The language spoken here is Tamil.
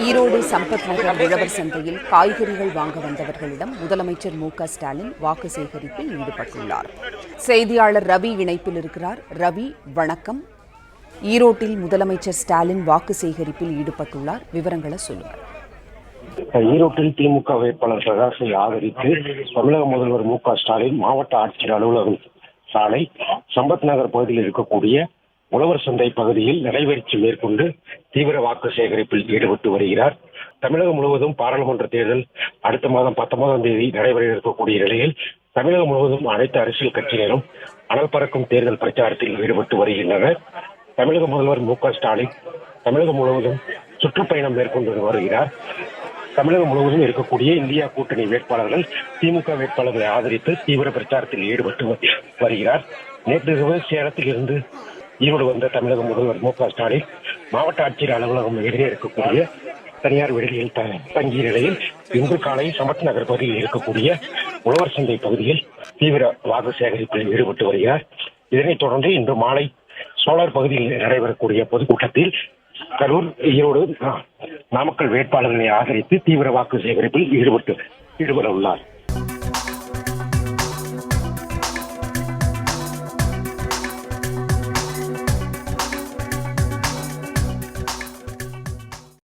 ஈரோடு சம்பத் நகர் உழவர் சந்தையில் காய்கறிகள் வாங்க வந்தவர்களிடம் முதலமைச்சர் மு.க.ஸ்டாலின் வாக்கு சேகரிப்பில் ஈடுபட்டுள்ளார். செய்தியாளர் ரவி இணைப்பில் இருக்கிறார். ரவி, வணக்கம். ஈரோட்டில் முதலமைச்சர் ஸ்டாலின் வாக்கு சேகரிப்பில் ஈடுபட்டுள்ளார், விவரங்களை சொல்லுங்கள். ஈரோட்டில் திமுக வேட்பாளர் பிரகாஷை ஆதரித்து தமிழக முதல்வர் மு.க.ஸ்டாலின் மாவட்ட ஆட்சியர் அலுவலகம் சாலை சம்பத் நகர் பகுதியில் இருக்கக்கூடிய உழவர் சந்தை பகுதியில் நடைபயிற்சி மேற்கொண்டு தீவிர வாக்கு சேகரிப்பில் ஈடுபட்டு வருகிறார். தமிழகம் முழுவதும் பாராளுமன்ற தேர்தல் அடுத்த மாதம் 19ஆம் தேதி நடைபெற இருக்கக்கூடிய நிலையில் தமிழகம் முழுவதும் அனைத்து அரசியல் கட்சியினரும் அனல் பறக்கும் தேர்தல் பிரச்சாரத்தில் ஈடுபட்டு வருகின்றனர். தமிழக முதல்வர் மு.க.ஸ்டாலின் தமிழகம் முழுவதும் சுற்றுப்பயணம் மேற்கொண்டு வருகிறார். தமிழகம் முழுவதும் இருக்கக்கூடிய இந்தியா கூட்டணி வேட்பாளர்கள் திமுக வேட்பாளர்களை ஆதரித்து தீவிர பிரச்சாரத்தில் ஈடுபட்டு வருகிறார். நேற்றிரவு சேலத்தில் இருந்து ஈரோடு வந்த தமிழக முதல்வர் மு.க.ஸ்டாலின் மாவட்ட ஆட்சியர் அலுவலகம் எதிரே இருக்கக்கூடிய தனியார் விடுதியில் தங்கிய நிலையில் இன்று காலை சம்பத் நகர் பகுதியில் இருக்கக்கூடிய உழவர் சந்தை பகுதியில் தீவிர வாக்கு சேகரிப்பில் ஈடுபட்டு வருகிறார். இதனைத் தொடர்ந்து இன்று மாலை சோலார் பகுதியில் நடைபெறக்கூடிய பொதுக்கூட்டத்தில் கரூர், ஈரோடு, நாமக்கல் வேட்பாளர்களை ஆதரித்து தீவிர வாக்கு சேகரிப்பில் ஈடுபட உள்ளார்.